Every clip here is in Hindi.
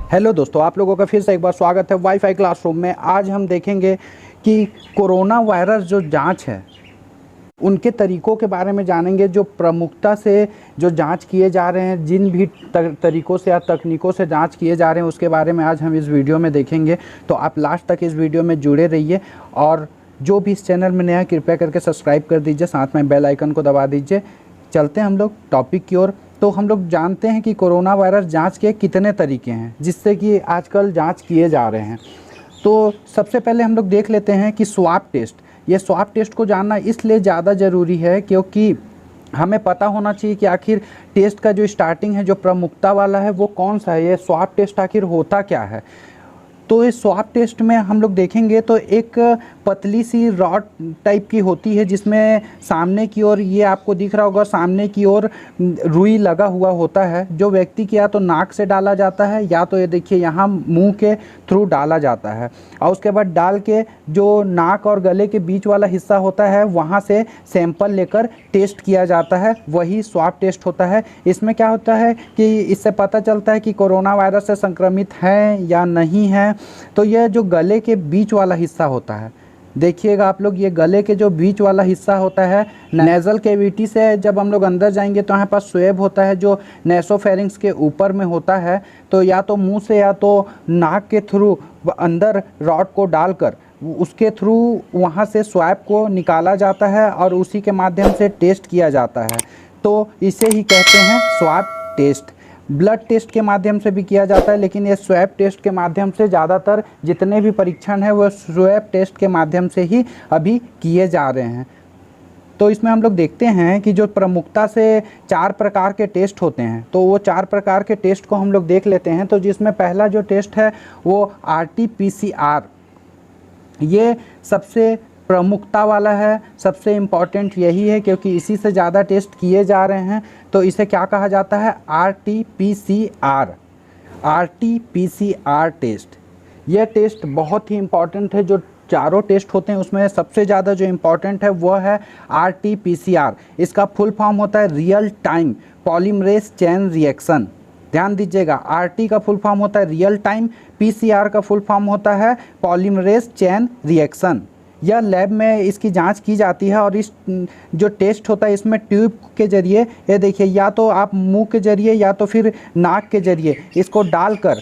हेलो दोस्तों, आप लोगों का फिर से एक बार स्वागत है वाईफाई क्लासरूम में। आज हम देखेंगे कि कोरोना वायरस जो जांच है उनके तरीक़ों के बारे में जानेंगे, जो प्रमुखता से जो जांच किए जा रहे हैं, जिन भी तरीक़ों से या तकनीकों से जांच किए जा रहे हैं उसके बारे में आज हम इस वीडियो में देखेंगे। तो आप लास्ट तक इस वीडियो में जुड़े रहिए और जो भी इस चैनल में नया है कृपया करके सब्सक्राइब कर दीजिए, साथ में बेल आइकन को दबा दीजिए। चलते हैं हम लोग टॉपिक की ओर। तो हम लोग जानते हैं कि कोरोना वायरस जांच के कितने तरीके हैं जिससे कि आजकल जांच किए जा रहे हैं। तो सबसे पहले हम लोग देख लेते हैं कि स्वाब टेस्ट। ये स्वाब टेस्ट को जानना इसलिए ज़्यादा ज़रूरी है क्योंकि हमें पता होना चाहिए कि आखिर टेस्ट का जो स्टार्टिंग है, जो प्रमुखता वाला है, वो कौन सा है। ये स्वाब टेस्ट आखिर होता क्या है। तो इस स्वाब टेस्ट में हम लोग देखेंगे तो एक पतली सी रॉड टाइप की होती है जिसमें सामने की ओर, ये आपको दिख रहा होगा, सामने की ओर रुई लगा हुआ होता है, जो व्यक्ति की या तो नाक से डाला जाता है या तो ये देखिए यहाँ मुंह के थ्रू डाला जाता है। और उसके बाद डाल के जो नाक और गले के बीच वाला हिस्सा होता है वहाँ से सैंपल लेकर टेस्ट किया जाता है, वही स्वाब टेस्ट होता है। इसमें क्या होता है कि इससे पता चलता है कि कोरोना वायरस से संक्रमित है या नहीं है। तो यह जो गले के बीच वाला हिस्सा होता है, देखिएगा आप लोग, ये गले के जो बीच वाला हिस्सा होता है, नेज़ल कैविटी से जब हम लोग अंदर जाएंगे तो यहाँ पास स्वेब होता है जो नेसोफेरिंक्स के ऊपर में होता है। तो या तो मुंह से या तो नाक के थ्रू अंदर रॉड को डालकर उसके थ्रू वहाँ से स्वैब को निकाला जाता है और उसी के माध्यम से टेस्ट किया जाता है। तो इसे ही कहते हैं स्वाब टेस्ट। ब्लड टेस्ट के माध्यम से भी किया जाता है, लेकिन ये स्वैब टेस्ट के माध्यम से ज़्यादातर जितने भी परीक्षण हैं वो स्वैब टेस्ट के माध्यम से ही अभी किए जा रहे हैं। तो इसमें हम लोग देखते हैं कि जो प्रमुखता से 4 प्रकार के टेस्ट होते हैं, तो वो 4 प्रकार के टेस्ट को हम लोग देख लेते हैं। तो जिसमें पहला जो टेस्ट है वो RT-PCR, ये सबसे प्रमुखता वाला है, सबसे इम्पॉर्टेंट यही है क्योंकि इसी से ज़्यादा टेस्ट किए जा रहे हैं। तो इसे क्या कहा जाता है? RT-PCR। RT-PCR टेस्ट, यह टेस्ट बहुत ही इम्पॉर्टेंट है। जो चारों टेस्ट होते हैं उसमें सबसे ज़्यादा जो इम्पॉर्टेंट है वो है RT-PCR। इसका फुल फॉर्म होता है real time polymerase chain reaction. ध्यान दीजिएगा, RT का फुल फॉर्म होता है रियल टाइम, PCR का फुल फॉर्म होता है पॉलीमरेज चेन रिएक्शन। यह लैब में इसकी जांच की जाती है और इस जो टेस्ट होता है इसमें ट्यूब के ज़रिए, ये देखिए, या तो आप मुंह के ज़रिए या तो फिर नाक के ज़रिए इसको डालकर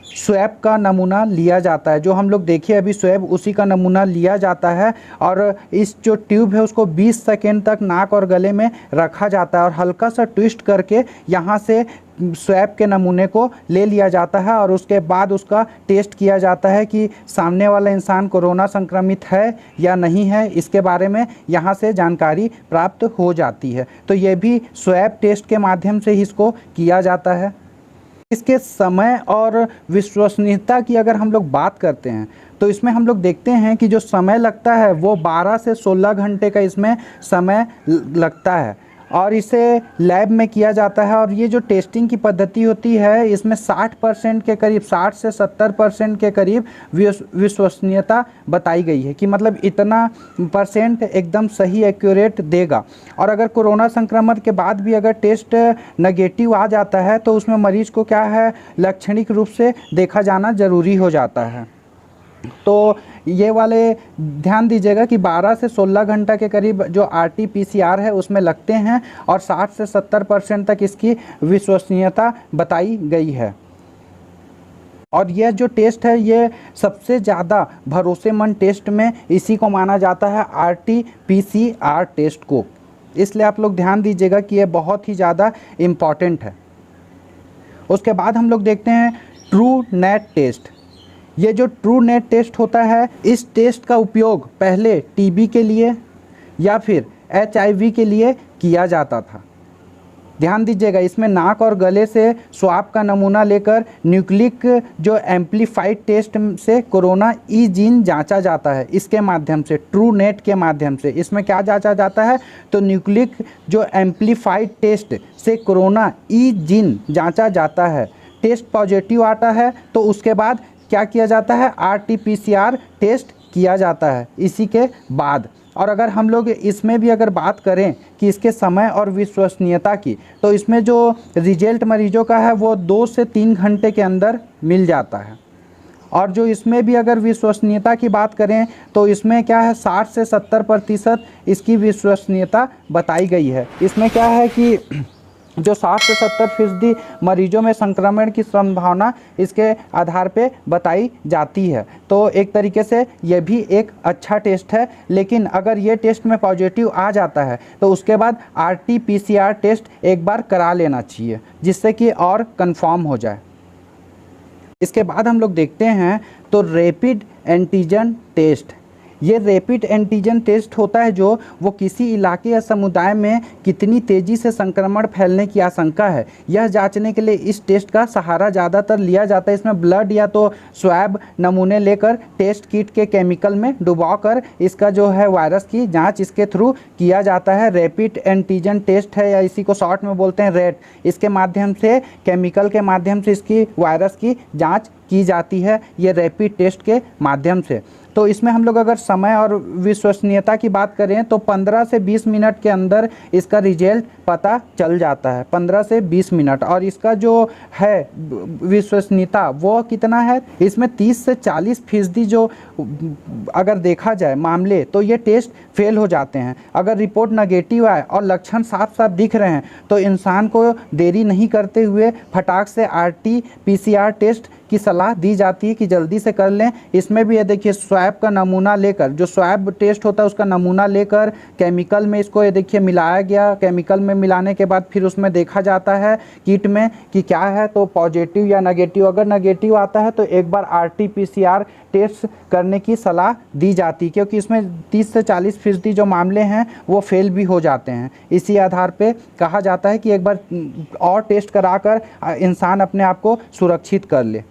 स्वैब का नमूना लिया जाता है। जो हम लोग देखिए अभी स्वैब, उसी का नमूना लिया जाता है और इस जो ट्यूब है उसको 20 सेकेंड तक नाक और गले में रखा जाता है और हल्का सा ट्विस्ट करके यहाँ से स्वैब के नमूने को ले लिया जाता है और उसके बाद उसका टेस्ट किया जाता है कि सामने वाला इंसान कोरोना संक्रमित है या नहीं है। इसके बारे में यहाँ से जानकारी प्राप्त हो जाती है। तो ये भी स्वैब टेस्ट के माध्यम से ही इसको किया जाता है। इसके समय और विश्वसनीयता की अगर हम लोग बात करते हैं तो इसमें हम लोग देखते हैं कि जो समय लगता है वो 12 से 16 घंटे का इसमें समय लगता है और इसे लैब में किया जाता है। और ये जो टेस्टिंग की पद्धति होती है इसमें 60% के करीब, 60 से 70% के करीब विश्वसनीयता बताई गई है कि मतलब इतना % एकदम सही एक्यूरेट देगा। और अगर कोरोना संक्रमण के बाद भी अगर टेस्ट नेगेटिव आ जाता है तो उसमें मरीज को क्या है, लक्षणिक रूप से देखा जाना ज़रूरी हो जाता है। तो ये वाले ध्यान दीजिएगा कि 12 से 16 घंटा के करीब जो RT-PCR है उसमें लगते हैं और 60 से 70% तक इसकी विश्वसनीयता बताई गई है। और यह जो टेस्ट है ये सबसे ज़्यादा भरोसेमंद टेस्ट में इसी को माना जाता है, RT-PCR टेस्ट को। इसलिए आप लोग ध्यान दीजिएगा कि यह बहुत ही ज़्यादा इम्पॉर्टेंट है। उसके बाद हम लोग देखते हैं ट्रू नेट टेस्ट। ये जो ट्रू नेट टेस्ट होता है, इस टेस्ट का उपयोग पहले TB के लिए या फिर HIV के लिए किया जाता था। ध्यान दीजिएगा, इसमें नाक और गले से स्वाब का नमूना लेकर न्यूक्लिक जो एम्प्लीफाइड टेस्ट से कोरोना ई जीन जांचा जाता है। इसके माध्यम से, ट्रू नेट के माध्यम से, इसमें क्या जांचा जाता है तो न्यूक्लिक जो एम्प्लीफाइड टेस्ट से कोरोना ई जीन जांचा जाता है। टेस्ट पॉजिटिव आता है तो उसके बाद क्या किया जाता है, RT-PCR टेस्ट किया जाता है इसी के बाद। और अगर हम लोग इसमें भी अगर बात करें कि इसके समय और विश्वसनीयता की, तो इसमें जो रिजल्ट मरीजों का है वो 2 से 3 घंटे के अंदर मिल जाता है। और जो इसमें भी अगर विश्वसनीयता की बात करें तो इसमें क्या है 60 से 70% इसकी विश्वसनीयता बताई गई है। इसमें क्या है कि जो 60 से 70% मरीजों में संक्रमण की संभावना इसके आधार पे बताई जाती है। तो एक तरीके से यह भी एक अच्छा टेस्ट है। लेकिन अगर ये टेस्ट में पॉजिटिव आ जाता है तो उसके बाद RT-PCR टेस्ट एक बार करा लेना चाहिए, जिससे कि और कंफर्म हो जाए। इसके बाद हम लोग देखते हैं तो रैपिड एंटीजन टेस्ट। ये रैपिड एंटीजन टेस्ट होता है जो वो किसी इलाके या समुदाय में कितनी तेज़ी से संक्रमण फैलने की आशंका है, यह जांचने के लिए इस टेस्ट का सहारा ज़्यादातर लिया जाता है। इसमें ब्लड या तो स्वैब नमूने लेकर टेस्ट किट के केमिकल में डुबाकर इसका जो है वायरस की जांच इसके थ्रू किया जाता है। रैपिड एंटीजन टेस्ट है, या इसी को शॉर्ट में बोलते हैं रैट। इसके माध्यम से केमिकल के माध्यम से इसकी वायरस की जाँच की जाती है, ये रैपिड टेस्ट के माध्यम से। तो इसमें हम लोग अगर समय और विश्वसनीयता की बात करें तो 15 से 20 मिनट के अंदर इसका रिजल्ट पता चल जाता है, 15 से 20 मिनट। और इसका जो है विश्वसनीयता वो कितना है, इसमें 30 से 40% जो अगर देखा जाए मामले तो ये टेस्ट फेल हो जाते हैं। अगर रिपोर्ट नेगेटिव आए और लक्षण साफ साफ दिख रहे हैं तो इंसान को देरी नहीं करते हुए फटाक से RT-PCR टेस्ट की सलाह दी जाती है कि जल्दी से कर लें। इसमें भी ये देखिए स्वैब का नमूना लेकर, जो स्वैब टेस्ट होता है उसका नमूना लेकर केमिकल में इसको ये देखिए मिलाया गया। केमिकल में मिलाने के बाद फिर उसमें देखा जाता है किट में कि क्या है, तो पॉजिटिव या नेगेटिव। अगर नेगेटिव आता है तो एक बार RT-PCR टेस्ट करने की सलाह दी जाती है, क्योंकि इसमें 30 से 40% जो मामले हैं वो फेल भी हो जाते हैं। इसी आधार पे कहा जाता है कि एक बार और टेस्ट कराकर इंसान अपने आप को सुरक्षित कर ले।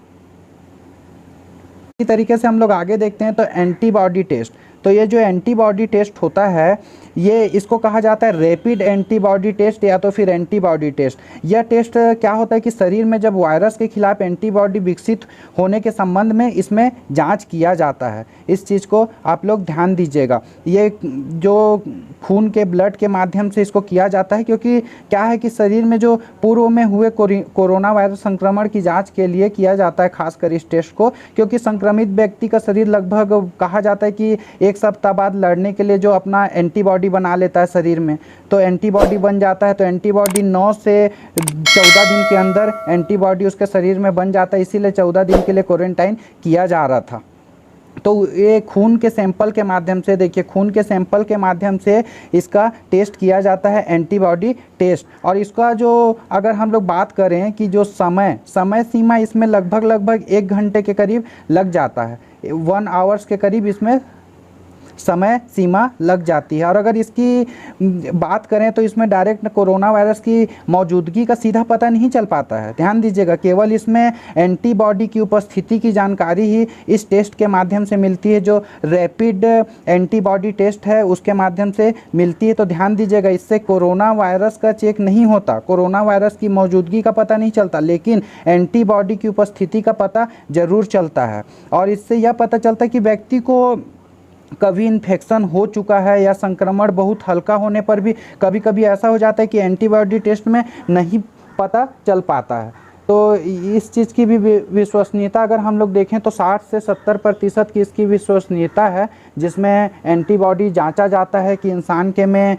इसी तरीके से हम लोग आगे देखते हैं तो एंटीबॉडी टेस्ट। तो ये जो एंटीबॉडी टेस्ट होता है ये इसको कहा जाता है रैपिड एंटीबॉडी टेस्ट या तो फिर एंटीबॉडी टेस्ट। यह टेस्ट क्या होता है कि शरीर में जब वायरस के खिलाफ एंटीबॉडी विकसित होने के संबंध में इसमें जांच किया जाता है। इस चीज़ को आप लोग ध्यान दीजिएगा। ये जो खून के ब्लड के माध्यम से इसको किया जाता है, क्योंकि क्या है कि शरीर में जो पूर्व में हुए कोरोना वायरस संक्रमण की जाँच के लिए किया जाता है खासकर इस टेस्ट को, क्योंकि संक्रमित व्यक्ति का शरीर लगभग कहा जाता है कि 1 सप्ताह बाद लड़ने के लिए जो अपना एंटीबॉडी बना लेता है शरीर में, तो एंटीबॉडी बन जाता है। तो एंटीबॉडी 9 से 14 दिन के अंदर एंटीबॉडी उसके शरीर में बन जाता है, इसीलिए 14 दिन के लिए क्वारंटाइन किया जा रहा था। तो ये खून के सैंपल के माध्यम से, देखिए खून के सैंपल के माध्यम से इसका टेस्ट किया जाता है एंटीबॉडी टेस्ट। और इसका जो अगर हम लोग बात करें कि जो समय सीमा इसमें लगभग 1 घंटे के करीब लग जाता है, 1 आवर्स के करीब इसमें समय सीमा लग जाती है। और अगर इसकी बात करें तो इसमें डायरेक्ट कोरोना वायरस की मौजूदगी का सीधा पता नहीं चल पाता है, ध्यान दीजिएगा। केवल इसमें एंटीबॉडी की उपस्थिति की जानकारी ही इस टेस्ट के माध्यम से मिलती है, जो रैपिड एंटीबॉडी टेस्ट है उसके माध्यम से मिलती है। तो ध्यान दीजिएगा, इससे कोरोना वायरस का चेक नहीं होता, कोरोना वायरस की मौजूदगी का पता नहीं चलता, लेकिन एंटीबॉडी की उपस्थिति का पता जरूर चलता है। और इससे यह पता चलता है कि व्यक्ति को कभी इन्फेक्शन हो चुका है या संक्रमण बहुत हल्का होने पर भी कभी कभी ऐसा हो जाता है कि एंटीबॉडी टेस्ट में नहीं पता चल पाता है। तो इस चीज़ की भी विश्वसनीयता अगर हम लोग देखें तो 60 से 70% की इसकी विश्वसनीयता है, जिसमें एंटीबॉडी जांचा जाता है कि इंसान के में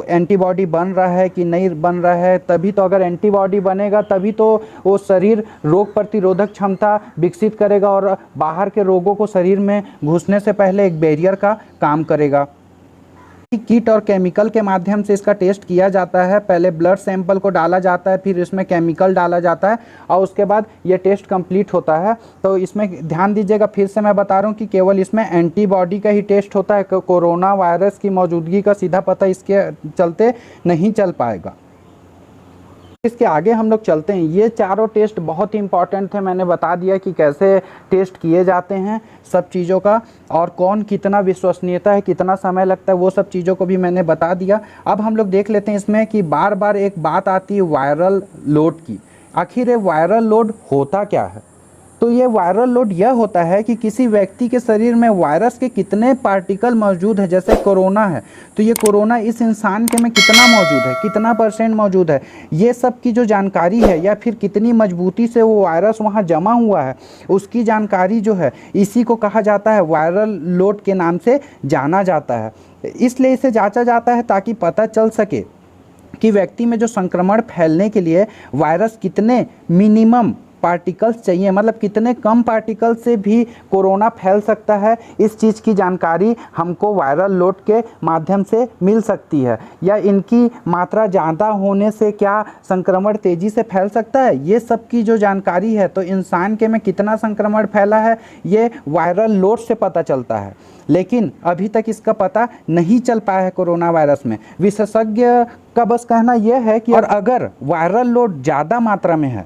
एंटीबॉडी बन रहा है कि नहीं बन रहा है। तभी तो अगर एंटीबॉडी बनेगा तभी तो वो शरीर रोग प्रतिरोधक क्षमता विकसित करेगा और बाहर के रोगों को शरीर में घुसने से पहले एक बैरियर का काम करेगा। किट और केमिकल के माध्यम से इसका टेस्ट किया जाता है। पहले ब्लड सैंपल को डाला जाता है, फिर इसमें केमिकल डाला जाता है और उसके बाद ये टेस्ट कंप्लीट होता है। तो इसमें ध्यान दीजिएगा, फिर से मैं बता रहा हूँ कि केवल इसमें एंटीबॉडी का ही टेस्ट होता है, कोरोना वायरस की मौजूदगी का सीधा पता इसके चलते नहीं चल पाएगा। इसके आगे हम लोग चलते हैं। ये चारों टेस्ट बहुत ही इंपॉर्टेंट थे, मैंने बता दिया कि कैसे टेस्ट किए जाते हैं सब चीज़ों का, और कौन कितना विश्वसनीयता है, कितना समय लगता है, वो सब चीज़ों को भी मैंने बता दिया। अब हम लोग देख लेते हैं इसमें कि बार बार एक बात आती है वायरल लोड की। आखिर ये वायरल लोड होता क्या है? तो ये वायरल लोड यह होता है कि किसी व्यक्ति के शरीर में वायरस के कितने पार्टिकल मौजूद है। जैसे कोरोना है तो ये कोरोना इस इंसान के में कितना मौजूद है, कितना % मौजूद है, ये सब की जो जानकारी है, या फिर कितनी मजबूती से वो वायरस वहाँ जमा हुआ है, उसकी जानकारी जो है इसी को कहा जाता है वायरल लोड के नाम से जाना जाता है। इसलिए इसे जांचा जाता है ताकि पता चल सके कि व्यक्ति में जो संक्रमण फैलने के लिए वायरस कितने मिनिमम पार्टिकल्स चाहिए, मतलब कितने कम पार्टिकल से भी कोरोना फैल सकता है। इस चीज़ की जानकारी हमको वायरल लोड के माध्यम से मिल सकती है, या इनकी मात्रा ज़्यादा होने से क्या संक्रमण तेज़ी से फैल सकता है, ये सब की जो जानकारी है। तो इंसान के में कितना संक्रमण फैला है ये वायरल लोड से पता चलता है, लेकिन अभी तक इसका पता नहीं चल पाया है कोरोना वायरस में। विशेषज्ञ का बस कहना यह है कि और अगर वायरल लोड ज़्यादा मात्रा में है,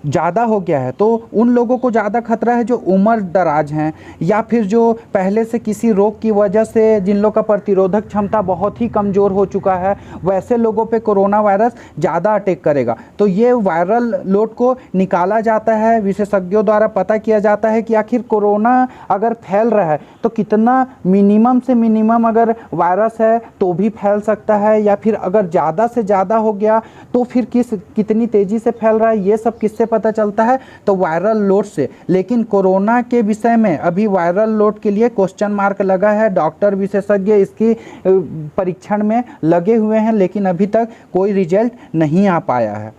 ज़्यादा हो गया है, तो उन लोगों को ज़्यादा खतरा है जो उम्र दराज हैं, या फिर जो पहले से किसी रोग की वजह से जिन लोगों का प्रतिरोधक क्षमता बहुत ही कमज़ोर हो चुका है, वैसे लोगों पे कोरोना वायरस ज़्यादा अटैक करेगा। तो ये वायरल लोड को निकाला जाता है, विशेषज्ञों द्वारा पता किया जाता है कि आखिर कोरोना अगर फैल रहा है तो कितना मिनिमम से मिनिमम अगर वायरस है तो भी फैल सकता है, या फिर अगर ज़्यादा से ज़्यादा हो गया तो फिर कितनी तेज़ी से फैल रहा है, ये सब किससे पता चलता है, तो वायरल लोड से। लेकिन कोरोना के विषय में अभी वायरल लोड के लिए क्वेश्चन मार्क लगा है। डॉक्टर विशेषज्ञ इसकी परीक्षण में लगे हुए हैं, लेकिन अभी तक कोई रिजल्ट नहीं आ पाया है।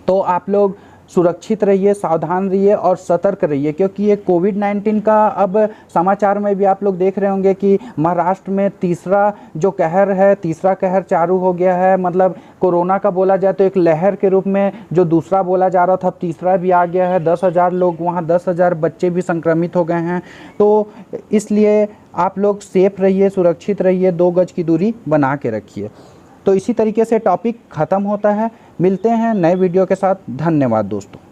तो आप लोग सुरक्षित रहिए, सावधान रहिए और सतर्क रहिए, क्योंकि ये कोविड-19 का अब समाचार में भी आप लोग देख रहे होंगे कि महाराष्ट्र में तीसरा जो कहर है, तीसरा कहर चालू हो गया है। मतलब कोरोना का बोला जाए तो एक लहर के रूप में जो दूसरा बोला जा रहा था, अब तीसरा भी आ गया है। 10,000 लोग वहाँ, 10,000 बच्चे भी संक्रमित हो गए हैं। तो इसलिए आप लोग सेफ रहिए, सुरक्षित रहिए, 2 गज की दूरी बना के रखिए। तो इसी तरीके से टॉपिक ख़त्म होता है। मिलते हैं नए वीडियो के साथ। धन्यवाद दोस्तों।